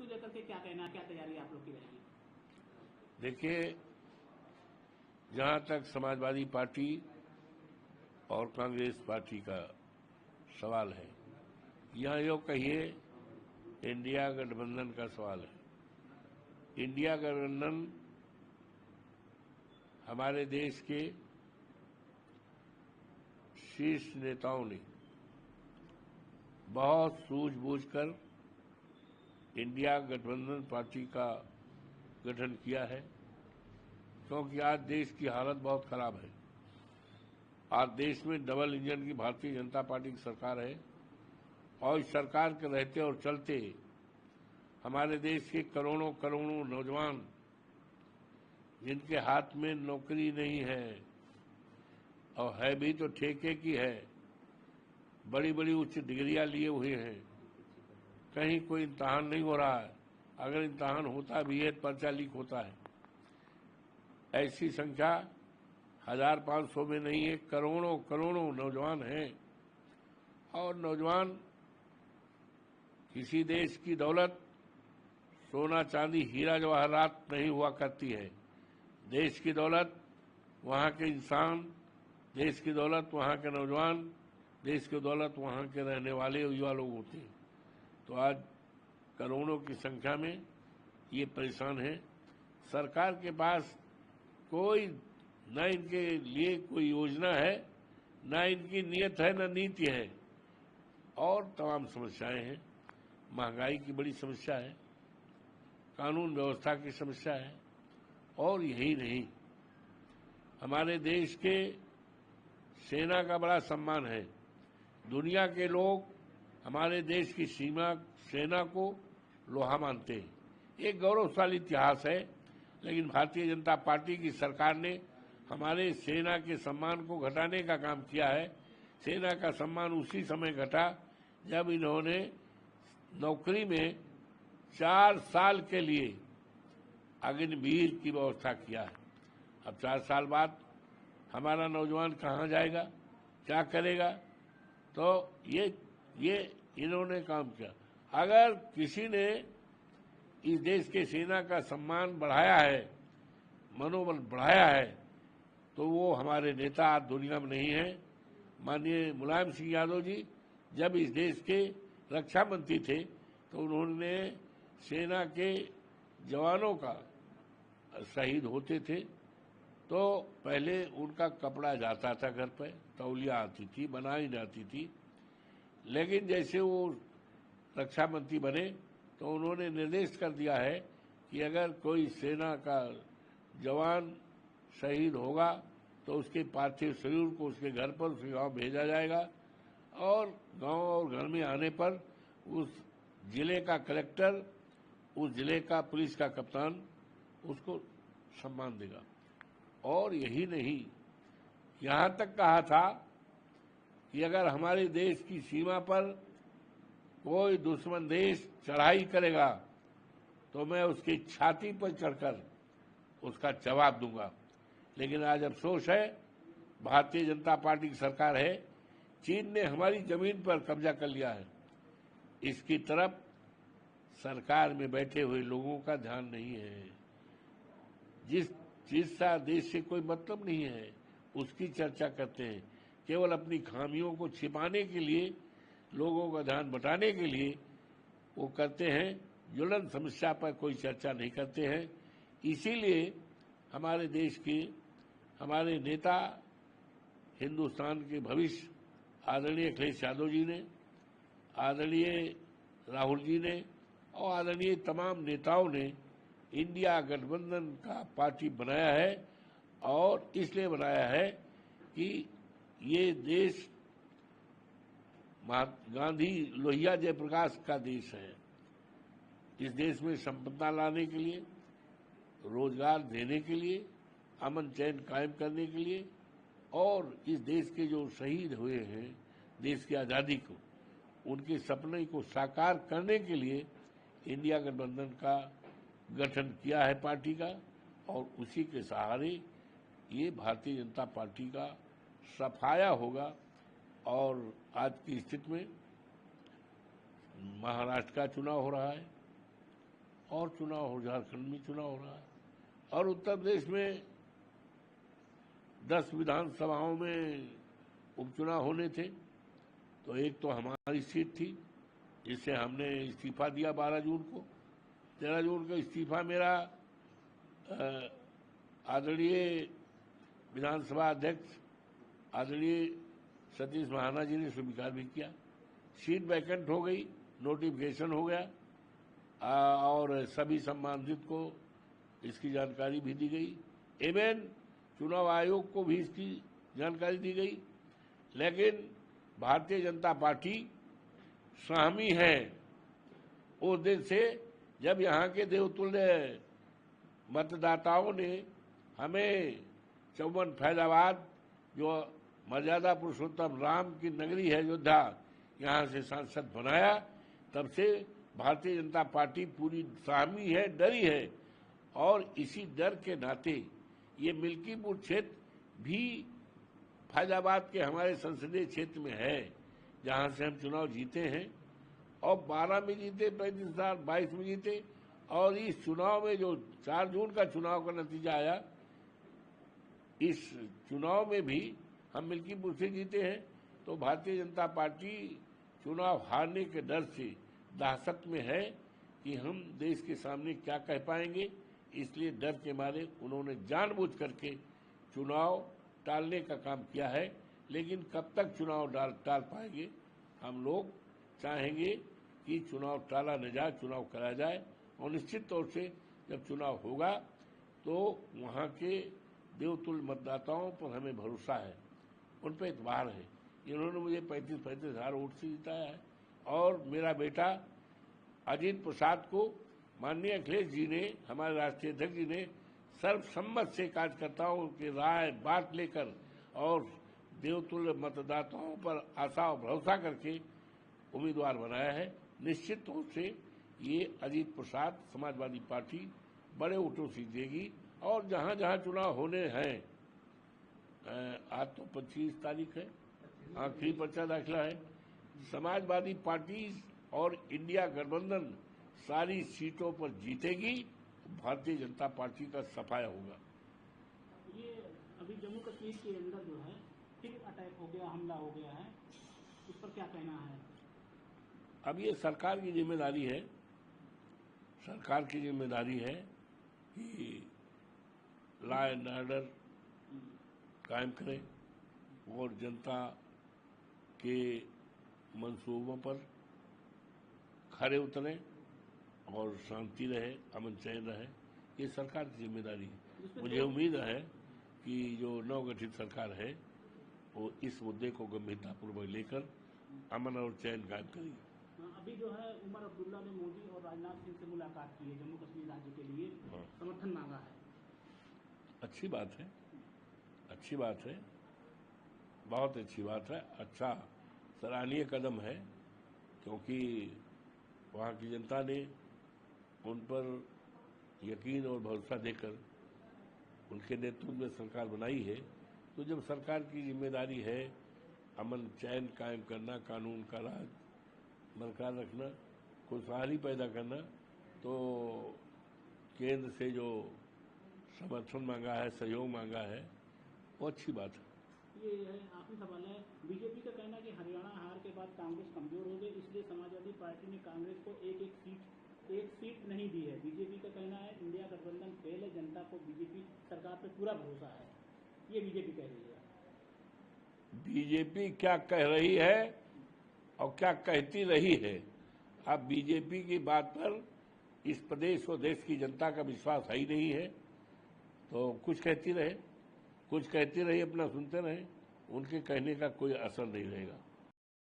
लेकर के क्या कहना, क्या तैयारी आप लोग की रहेगी? देखिए, जहां तक समाजवादी पार्टी और कांग्रेस पार्टी का सवाल है, यहाँ यो कहिए इंडिया गठबंधन का सवाल है। इंडिया गठबंधन हमारे देश के शीर्ष नेताओं ने बहुत सूझबूझकर इंडिया गठबंधन पार्टी का गठन किया है, क्योंकि आज देश की हालत बहुत खराब है। आज देश में डबल इंजन की भारतीय जनता पार्टी की सरकार है और इस सरकार के रहते और चलते हमारे देश के करोड़ों करोड़ों नौजवान जिनके हाथ में नौकरी नहीं है और है भी तो ठेके की है, बड़ी बड़ी उच्च डिग्रियां लिए हुए हैं, कहीं कोई इम्तहान नहीं हो रहा है, अगर इम्तहान होता भी है पर्चा लीक होता है। ऐसी संख्या 1500 में नहीं है, करोड़ों करोड़ों नौजवान हैं। और नौजवान किसी देश की दौलत सोना चांदी हीरा जवाहरात नहीं हुआ करती है। देश की दौलत वहाँ के इंसान, देश की दौलत वहाँ के नौजवान, देश की दौलत वहाँ के रहने वाले युवा लोग होते हैं। तो आज करोड़ों की संख्या में ये परेशान है। सरकार के पास कोई न इनके लिए कोई योजना है, न इनकी नीयत है, न नीति है, और तमाम समस्याएं हैं। महंगाई की बड़ी समस्या है, कानून व्यवस्था की समस्या है, और यही नहीं, हमारे देश के सेना का बड़ा सम्मान है। दुनिया के लोग हमारे देश की सेना को लोहा मानते हैं। एक गौरवशाली इतिहास है, लेकिन भारतीय जनता पार्टी की सरकार ने हमारे सेना के सम्मान को घटाने का काम किया है। सेना का सम्मान उसी समय घटा जब इन्होंने नौकरी में 4 साल के लिए अग्निवीर की व्यवस्था किया है। अब 4 साल बाद हमारा नौजवान कहाँ जाएगा, क्या करेगा? तो ये इन्होंने काम किया। अगर किसी ने इस देश के सेना का सम्मान बढ़ाया है, मनोबल बढ़ाया है, तो वो हमारे नेता दुनिया में नहीं है। माननीय मुलायम सिंह यादव जी जब इस देश के रक्षा मंत्री थे तो उन्होंने सेना के जवानों का शहीद होते थे तो पहले उनका कपड़ा जाता था घर पे, तौलिया आती थी, बनाई जाती थी। लेकिन जैसे वो रक्षा मंत्री बने तो उन्होंने निर्देश कर दिया है कि अगर कोई सेना का जवान शहीद होगा तो उसके पार्थिव शरीर को उसके घर पर, उसके गांव भेजा जाएगा, और गांव और घर में आने पर उस जिले का कलेक्टर, उस जिले का पुलिस का कप्तान उसको सम्मान देगा। और यही नहीं, यहाँ तक कहा था कि अगर हमारे देश की सीमा पर कोई दुश्मन देश चढ़ाई करेगा तो मैं उसकी छाती पर चढ़कर उसका जवाब दूंगा। लेकिन आज अफसोस है, भारतीय जनता पार्टी की सरकार है, चीन ने हमारी जमीन पर कब्जा कर लिया है। इसकी तरफ सरकार में बैठे हुए लोगों का ध्यान नहीं है। जिस देश से कोई मतलब नहीं है उसकी चर्चा करते हैं, केवल अपनी खामियों को छिपाने के लिए, लोगों का ध्यान बटाने के लिए वो करते हैं। ज्वलन समस्या पर कोई चर्चा नहीं करते हैं। इसीलिए हमारे देश के हमारे नेता, हिंदुस्तान के भविष्य आदरणीय अखिलेश यादव जी ने, आदरणीय राहुल जी ने और आदरणीय तमाम नेताओं ने इंडिया गठबंधन का पार्टी बनाया है, और इसलिए बनाया है कि ये देश गांधी लोहिया जयप्रकाश का देश है। इस देश में संपदा लाने के लिए, रोजगार देने के लिए, अमन चैन कायम करने के लिए, और इस देश के जो शहीद हुए हैं देश की आज़ादी को, उनके सपने को साकार करने के लिए इंडिया गठबंधन का गठन किया है पार्टी का, और उसी के सहारे ये भारतीय जनता पार्टी का सफाया होगा। और आज की स्थिति में महाराष्ट्र का चुनाव हो रहा है, और चुनाव हो, झारखंड में चुनाव हो रहा है और उत्तर प्रदेश में 10 विधानसभाओं में उपचुनाव होने थे। तो एक तो हमारी सीट थी जिससे हमने इस्तीफा दिया 12 जून को। 13 जून को इस्तीफा मेरा आदरणीय विधानसभा अध्यक्ष आदरणीय सतीश महाना जी ने स्वीकार भी किया। सीट वैकेंट हो गई, नोटिफिकेशन हो गया और सभी संबंधित को इसकी जानकारी भी दी गई। इवन चुनाव आयोग को भी इसकी जानकारी दी गई। लेकिन भारतीय जनता पार्टी सहमी है उस दिन से जब यहाँ के देवतुल्य मतदाताओं ने हमें चौवन फैजाबाद जो मर्यादा पुरुषोत्तम राम की नगरी है अयोध्या, यहाँ से सांसद बनाया। तब से भारतीय जनता पार्टी पूरी सहमी है, डरी है और इसी डर के नाते ये मिल्कीपुर क्षेत्र भी फैजाबाद के हमारे संसदीय क्षेत्र में है जहाँ से हम चुनाव जीते हैं और 12 में जीते, 35 साल 22 में जीते और इस चुनाव में जो 4 जून का चुनाव का नतीजा आया, इस चुनाव में भी हम मिल्कीपुर से जीते हैं। तो भारतीय जनता पार्टी चुनाव हारने के डर से दहशत में है कि हम देश के सामने क्या कह पाएंगे, इसलिए डर के मारे उन्होंने जानबूझ करके चुनाव टालने का काम किया है। लेकिन कब तक चुनाव टाल पाएंगे? हम लोग चाहेंगे कि चुनाव टाला न जाए, चुनाव कराया जाए और निश्चित तौर से जब चुनाव होगा तो वहाँ के देवतुल्य मतदाताओं पर हमें भरोसा है, उन पर एतबार है। इन्होंने मुझे 35 हज़ार वोट से जिताया है और मेरा बेटा अजीत प्रसाद को माननीय अखिलेश जी ने, हमारे राष्ट्रीय अध्यक्ष जी ने सर्वसम्मत से कार्यकर्ताओं की राय बात लेकर और देवतुल्य मतदाताओं पर आशा और भरोसा करके उम्मीदवार बनाया है। निश्चित तौर से ये अजीत प्रसाद समाजवादी पार्टी बड़े वोटों से जीतेगी और जहां जहां चुनाव होने हैं, आज तो 25 तारीख है, आखिरी पर्चा दाखिला है, समाजवादी पार्टी और इंडिया गठबंधन सारी सीटों पर जीतेगी। भारतीय जनता पार्टी का सफाया होगा। ये अभी जम्मू कश्मीर के अंदर जो है फिर अटैक हो गया, हमला हो गया है, इस पर क्या कहना है? अब ये सरकार की जिम्मेदारी है, सरकार की जिम्मेदारी है कि लॉ एंड ऑर्डर कायम करे और जनता के मंसूबों पर खरे उतरे और शांति रहे, अमन चैन रहे। ये सरकार की जिम्मेदारी है। मुझे उम्मीद है कि जो नवगठित सरकार है वो इस मुद्दे को गंभीरतापूर्वक लेकर अमन और चैन कायम करेगी। अभी जो है उमर अब्दुल्ला ने मोदी और राजनाथ सिंह से मुलाकात की है, जम्मू कश्मीर राज्य के लिए समर्थन मांगा है। अच्छी बात है, अच्छी बात है, बहुत अच्छी बात है। अच्छा सराहनीय कदम है क्योंकि वहाँ की जनता ने उन पर यकीन और भरोसा देकर उनके नेतृत्व में सरकार बनाई है। तो जब सरकार की जिम्मेदारी है अमन चैन कायम करना, कानून का राज बरकरार रखना, खुशहाली पैदा करना, तो केंद्र से जो समर्थन मांगा है, सहयोग मांगा है, वो अच्छी बात है। ये है आखिरी सवाल है, बीजेपी का कहना है कि हरियाणा हार के बाद कांग्रेस कमजोर हो गई, इसलिए समाजवादी पार्टी ने कांग्रेस को एक सीट नहीं दी है। बीजेपी का कहना है इंडिया गठबंधन फेल है, जनता को बीजेपी सरकार पर पूरा भरोसा है, ये बीजेपी कह रही है। बीजेपी क्या कह रही है और क्या कहती रही है, अब बीजेपी की बात पर इस प्रदेश और देश की जनता का विश्वास है ही नहीं है। तो कुछ कहती रहे, अपना सुनते रहे, उनके कहने का कोई असर नहीं रहेगा।